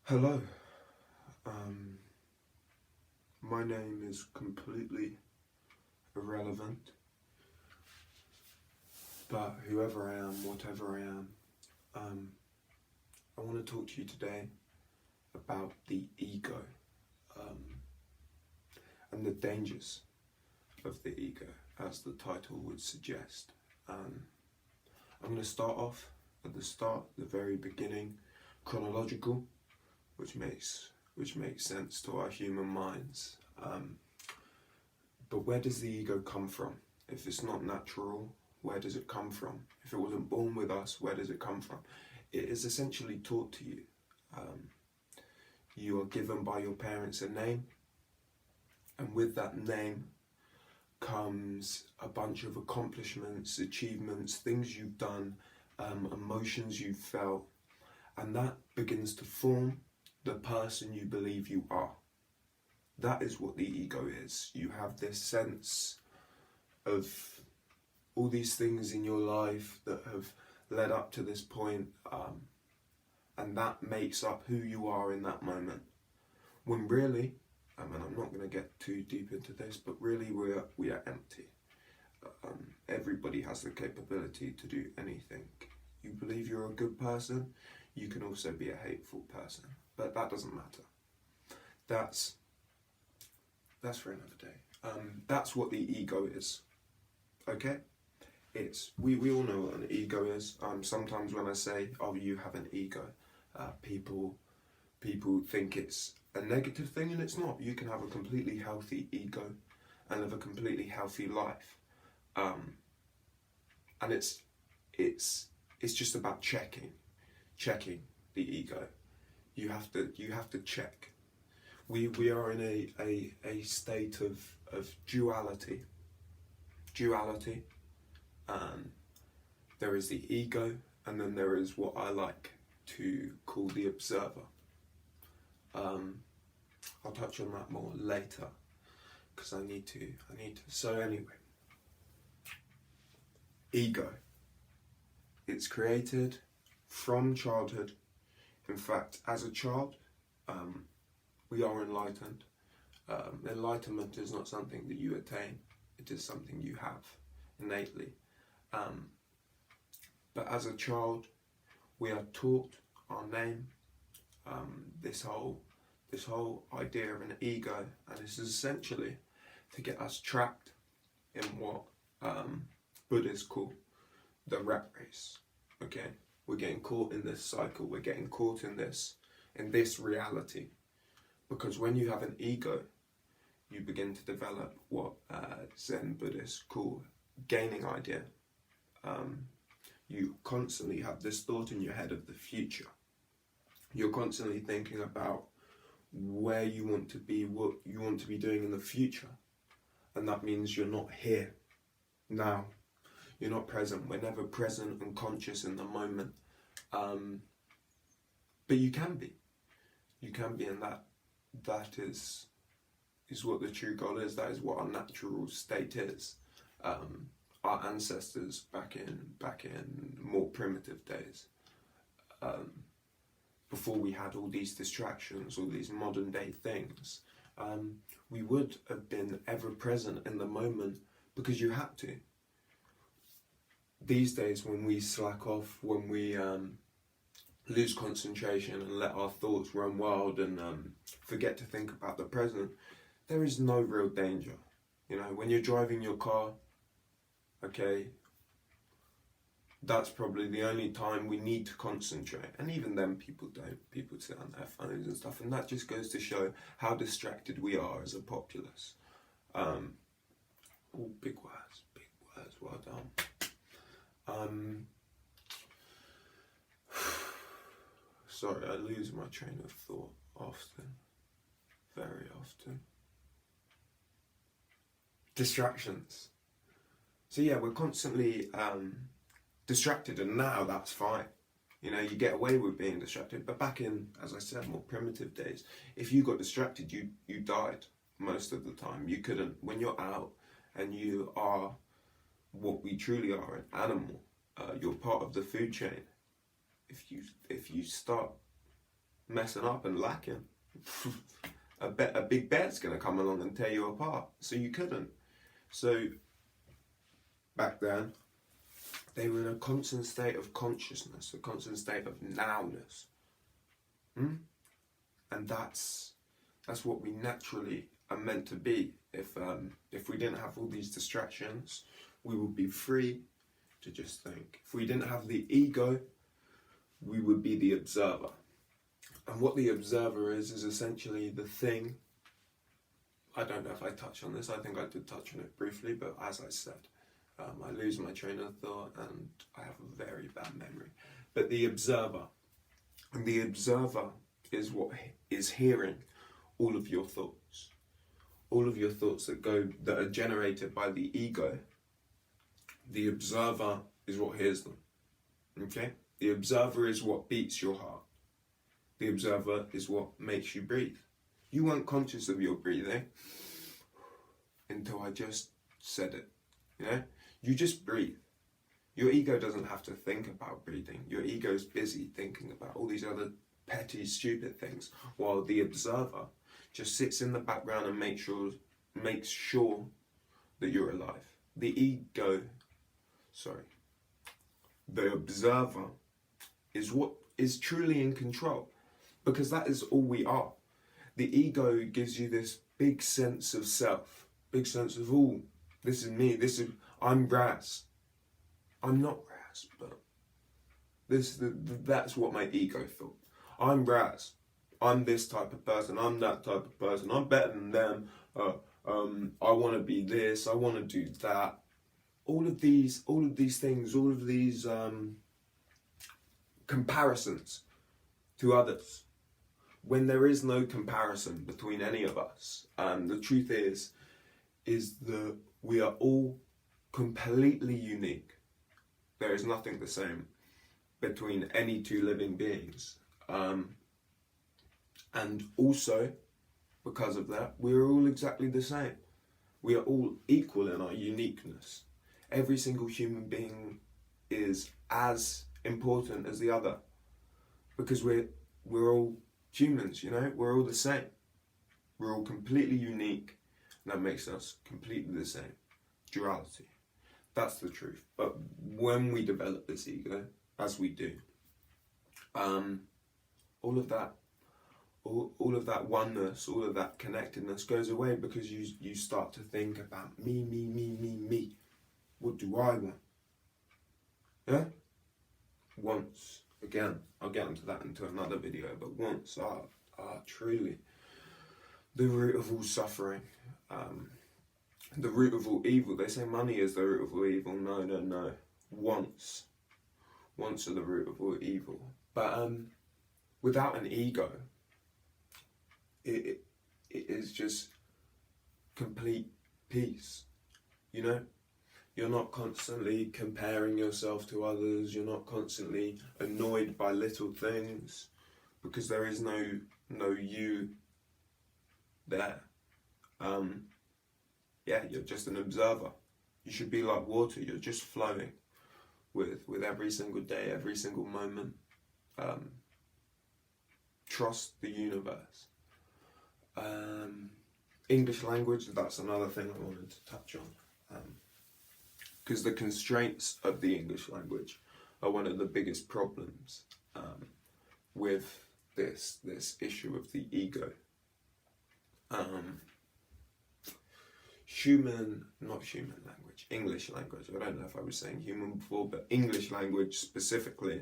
Hello, um, my name is completely irrelevant, but whoever I am, whatever I am, I want to talk to you today about the ego um, and the dangers of the ego, as the title would suggest. I'm going to start off at the start, the very beginning, chronological, which makes sense to our human minds. But where does the ego come from? If it's not natural, where does it come from? If it wasn't born with us, where does it come from? It is essentially taught to you. You are given by your parents a name, and with that name comes a bunch of accomplishments, achievements, things you've done, emotions you've felt, and that begins to form the person you believe you are. That is what the ego is. You have this sense of all these things in your life that have led up to this point, and that makes up who you are in that moment. When really, and I'm not going to get too deep into this, but really we are empty. Everybody has the capability to do anything. You believe you're a good person, you can also be a hateful person, but that doesn't matter. That's for another day. That's what the ego is. Okay? We all know what an ego is. Sometimes when I say, "Oh, you have an ego," people think it's a negative thing, and it's not. You can have a completely healthy ego and live a completely healthy life. And it's just about checking the ego. You have to check. We are in a state of duality. There is the ego, and then there is what I like to call the observer. I'll touch on that more later because I need to. So anyway, ego. It's created from childhood. In fact, as a child, we are enlightened. Enlightenment is not something that you attain, it is something you have innately. But as a child, we are taught our name, this whole idea of an ego, and this is essentially to get us trapped in what Buddhists call the rat race. Okay, we're getting caught in this cycle. We're getting caught in this reality, because when you have an ego, you begin to develop what Zen Buddhists call gaining idea. You constantly have this thought in your head of the future. You're constantly thinking about where you want to be, what you want to be doing in the future, and that means you're not here now. You're not present. We're never present and conscious in the moment. But you can be. You can be, and that is what the true goal is. That is what our natural state is. Our ancestors back in more primitive days, before we had all these distractions, all these modern day things, we would have been ever present in the moment because you had to. These days, when we slack off, when we lose concentration and let our thoughts run wild and forget to think about the present, there is no real danger. You know, when you're driving your car, okay, that's probably the only time we need to concentrate. And even then, people don't. People sit on their phones and stuff, and that just goes to show how distracted we are as a populace. Big words, well done. Sorry, I lose my train of thought often, very often. Distractions. So yeah, we're constantly distracted, and now that's fine. You know, you get away with being distracted. But back in, as I said, more primitive days, if you got distracted, you died most of the time. You couldn't. When you're out and you are what we truly are, an animal, you're part of the food chain. If you start messing up and lacking, a big bet's going to come along and tear you apart. So you couldn't. So back then, they were in a constant state of consciousness, a constant state of nowness. And that's what we naturally are meant to be. If we didn't have all these distractions, we would be free to just think. If we didn't have the ego, we would be the observer. And what the observer is essentially the thing. I don't know if I touched on this. I think I did touch on it briefly, but as I said, I lose my train of thought and I have a very bad memory. But the observer, and the observer is what is hearing all of your thoughts. All of your thoughts that are generated by the ego. The observer is what hears them. Okay? The observer is what beats your heart. The observer is what makes you breathe. You weren't conscious of your breathing until I just said it. You know? You just breathe. Your ego doesn't have to think about breathing. Your ego's busy thinking about all these other petty, stupid things, while the observer just sits in the background and makes sure that you're alive. The observer is what is truly in control, because that is all we are. The ego gives you this big sense of self, big sense of, oh, this is me, I'm Raz. I'm not Raz, but that's what my ego thought. I'm Raz. I'm this type of person. I'm that type of person. I'm better than them. I want to be this. I want to do that. All of these things, all of these comparisons to others. When there is no comparison between any of us, the truth is that we are all completely unique. There is nothing the same between any two living beings. And also, because of that, we are all exactly the same. We are all equal in our uniqueness. Every single human being is as important as the other, because we're all humans, you know? We're all the same. We're all completely unique, and that makes us completely the same. Duality. That's the truth. But when we develop this ego, as we do, all of that oneness, all of that connectedness goes away, because you start to think about me. What do I want? Yeah? Wants, again, I'll get into that into another video, but wants are truly the root of all suffering. The root of all evil. They say money is the root of all evil. No. Wants are the root of all evil. But without an ego, it is just complete peace. You know? You're not constantly comparing yourself to others. You're not constantly annoyed by little things, because there is no you there. You're just an observer. You should be like water. You're just flowing with every single day, every single moment. Trust the universe. English language, that's another thing I wanted to touch on. Because the constraints of the English language are one of the biggest problems with this issue of the ego. English language. I don't know if I was saying human before, but English language specifically,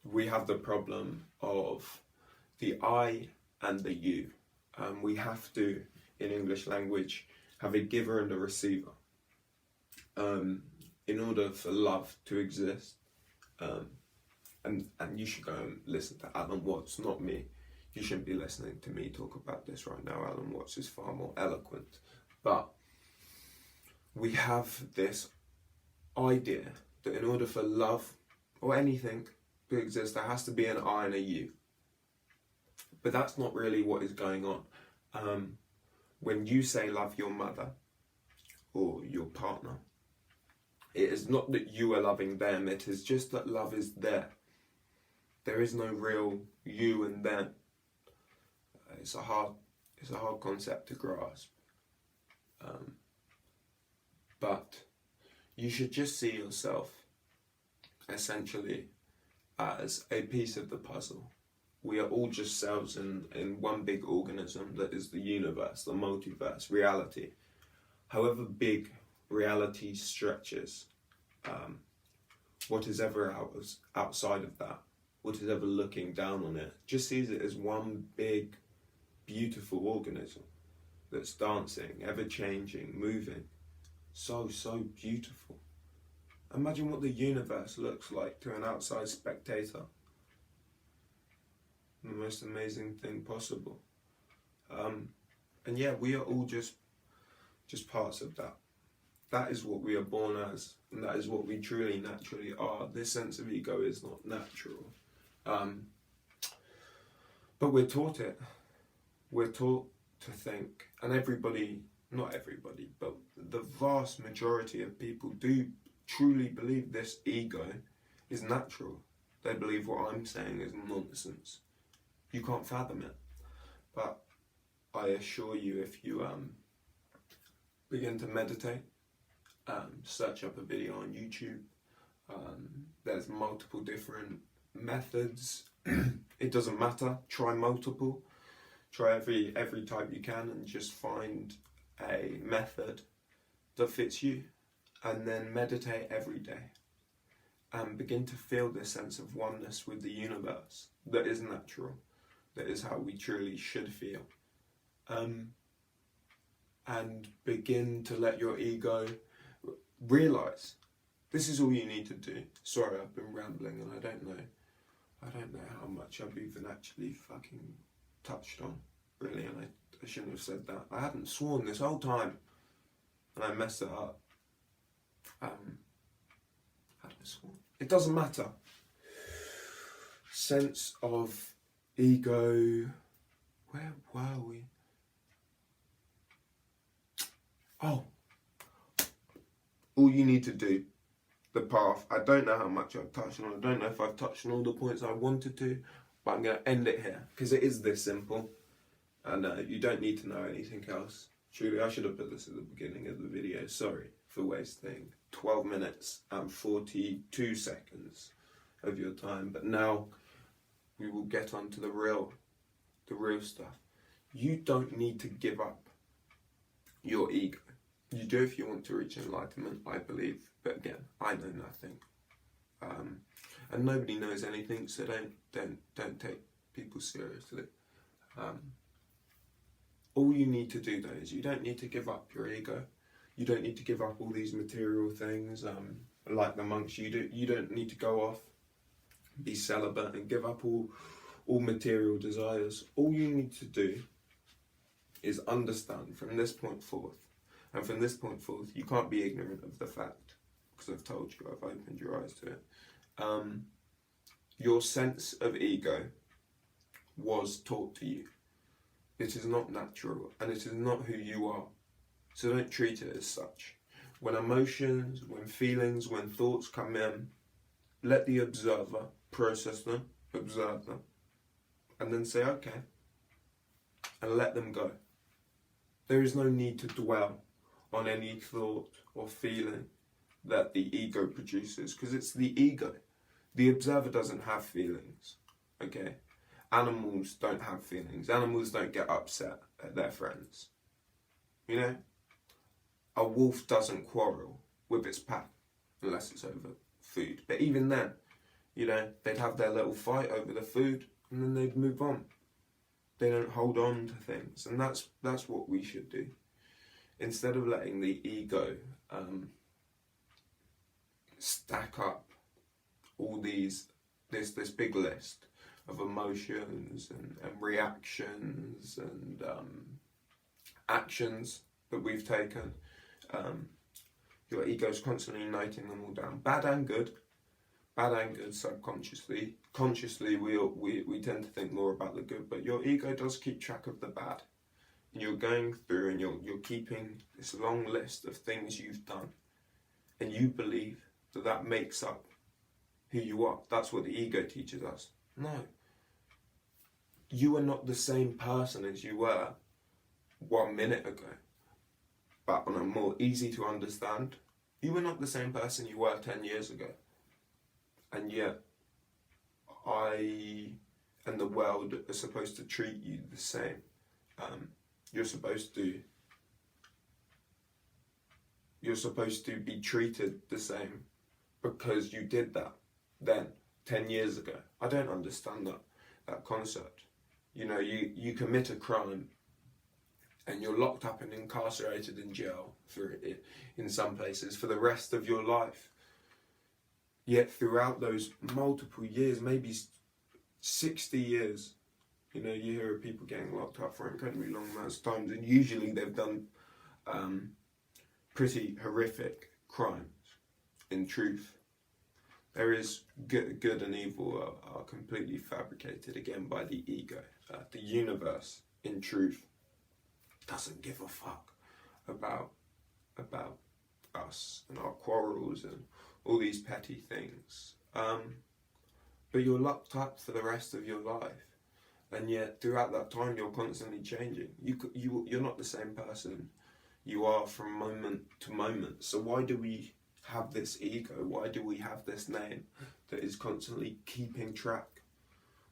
we have the problem of the I and the you. We have to, in English language, have a giver and a receiver. In order for love to exist, and you should go and listen to Alan Watts, not me. You shouldn't be listening to me talk about this right now. Alan Watts is far more eloquent. But we have this idea that in order for love or anything to exist, there has to be an I and a you. But that's not really what is going on. When you say love your mother or your partner, it is not that you are loving them, it is just that love is there. There is no real you and them. It's a hard concept to grasp. But you should just see yourself essentially as a piece of the puzzle. We are all just cells in one big organism that is the universe, the multiverse, reality. However big reality stretches, what is ever outside of that, what is ever looking down on it, just sees it as one big, beautiful organism that's dancing, ever-changing, moving. So beautiful. Imagine what the universe looks like to an outside spectator. The most amazing thing possible. And yeah, we are all just parts of that. That is what we are born as, and that is what we truly, naturally are. This sense of ego is not natural. But we're taught it. We're taught to think, and everybody, not everybody, but the vast majority of people do truly believe this ego is natural. They believe what I'm saying is nonsense. You can't fathom it. But I assure you, if you begin to meditate, search up a video on YouTube, there's multiple different methods. It doesn't matter. Try multiple. Try every type you can and just find a method that fits you, and then meditate every day and begin to feel this sense of oneness with the universe that is natural, that is how we truly should feel, and begin to let your ego realize this is all you need to do. Sorry, I've been rambling and I don't know how much I've even actually fucking touched on, really, and I shouldn't have said that. I hadn't sworn this whole time and I messed it up. Hadn't sworn. It doesn't matter. Sense of ego. Where were we? Oh. All you need to do, the path. I don't know how much I've touched on. I don't know if I've touched on all the points I wanted to, but I'm going to end it here because it is this simple. And you don't need to know anything else. Truly, I should have put this at the beginning of the video. Sorry for wasting 12 minutes and 42 seconds of your time. But now we will get on to the real stuff. You don't need to give up your ego. You do if you want to reach enlightenment, I believe. But again, I know nothing. And nobody knows anything, so don't take people seriously. All you need to do though is you don't need to give up your ego. You don't need to give up all these material things, like the monks. You don't need to go off, be celibate and give up all material desires. All you need to do is understand from this point forth. And from this point forth, you can't be ignorant of the fact, because I've told you, I've opened your eyes to it. Your sense of ego was taught to you. It is not natural, and it is not who you are. So don't treat it as such. When emotions, when feelings, when thoughts come in, let the observer process them, observe them, and then say, okay, and let them go. There is no need to dwell on any thought or feeling that the ego produces, because it's the ego. The observer doesn't have feelings, okay? Animals don't have feelings. Animals don't get upset at their friends. You know? A wolf doesn't quarrel with its pack unless it's over food. But even then, you know, they'd have their little fight over the food and then they'd move on. They don't hold on to things. And that's what we should do. Instead of letting the ego stack up all this big list of emotions and reactions and actions that we've taken, your ego's constantly noting them all down, bad and good subconsciously. Consciously we tend to think more about the good, but your ego does keep track of the bad. And you're going through and you're keeping this long list of things you've done, and you believe that makes up who you are. That's what the ego teaches us. No. You are not the same person as you were 1 minute ago. But on a more easy to understand, you were not the same person you were 10 years ago. And yet, I and the world are supposed to treat you the same. You're supposed to be treated the same because you did that then 10 years ago. I don't understand that concept. You know, you commit a crime and you're locked up and incarcerated in jail in some places for the rest of your life. Yet throughout those multiple years, maybe 60 years, you know, you hear of people getting locked up for incredibly long amounts of time, and usually they've done pretty horrific crimes. In truth, there is good and evil are completely fabricated again by the ego. The universe, in truth, doesn't give a fuck about us and our quarrels and all these petty things. But you're locked up for the rest of your life, and yet throughout that time you're constantly changing. You're not the same person you are from moment to moment. So why do we have this ego? Why do we have this name that is constantly keeping track?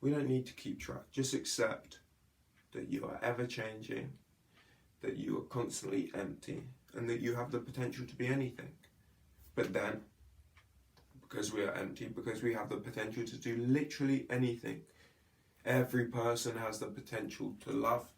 We don't need to keep track. Just accept that you are ever changing, that you are constantly empty, and that you have the potential to be anything. But then, because we are empty, because we have the potential to do literally anything, every person has the potential to love,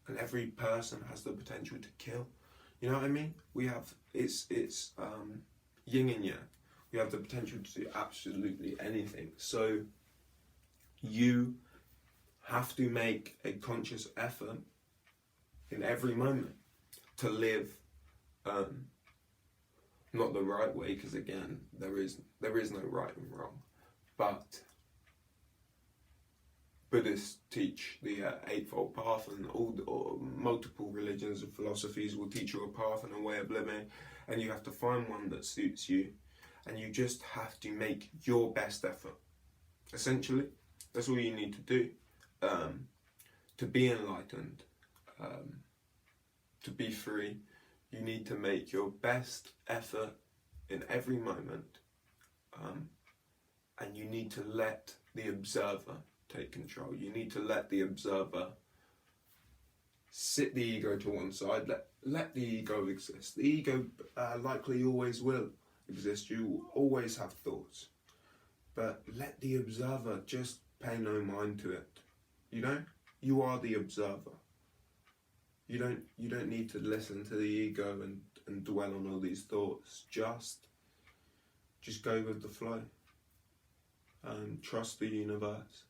and every person has the potential to kill. You know what I mean? We have, it's yin and yang. We have the potential to do absolutely anything. So you have to make a conscious effort in every moment to live not the right way, because again, there is no right and wrong, but Buddhists teach the Eightfold Path, and all multiple religions and philosophies will teach you a path and a way of living, and you have to find one that suits you, and you just have to make your best effort. Essentially, that's all you need to do to be enlightened, to be free. You need to make your best effort in every moment, and you need to let the observer take control. You need to let the observer sit the ego to one side. Let the ego exist. The ego likely always will exist. You will always have thoughts, but let the observer just pay no mind to it. You know, you are the observer. You don't need to listen to the ego and dwell on all these thoughts. Just go with the flow. Trust the universe,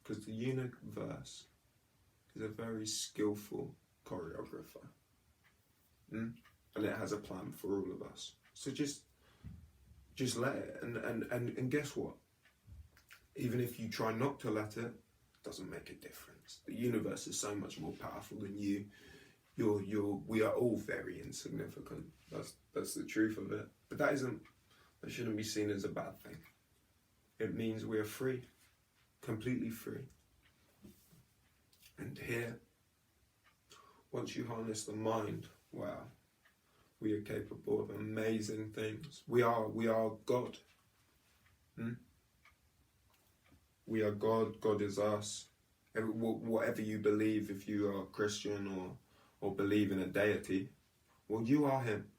because the universe is a very skillful choreographer, and it has a plan for all of us. So just let it, and guess what? Even if you try not to let it, doesn't make a difference. The universe is so much more powerful than you. We are all very insignificant. That's the truth of it. But that shouldn't be seen as a bad thing. It means we are free, completely free. And here, once you harness the mind, wow, we are capable of amazing things. We are God. We are God. God is us. Whatever you believe, if you are Christian or believe in a deity, well, you are him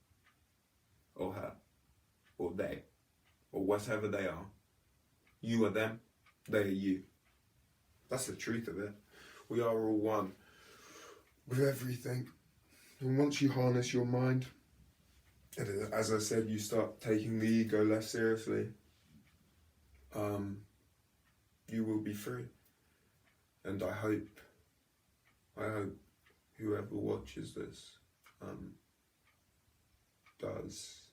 or her or they or whatever they are. You are them, they are you. That's the truth of it. We are all one with everything. And once you harness your mind, as I said, you start taking the ego less seriously, you will be free. And I hope whoever watches this does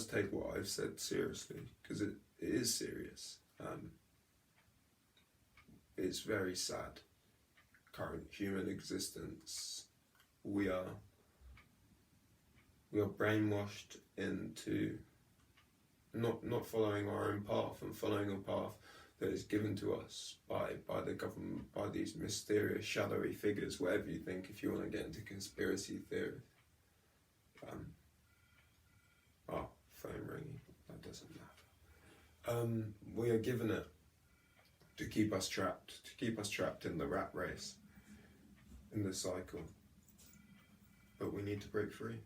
take what I've said seriously, because it is serious. It's very sad. Current human existence, we are brainwashed into not following our own path and following a path that is given to us by the government, by these mysterious, shadowy figures, whatever you think, if you want to get into conspiracy theory. Phone ringing, that doesn't matter. We are given it to keep us trapped in the rat race, in the cycle. But we need to break free.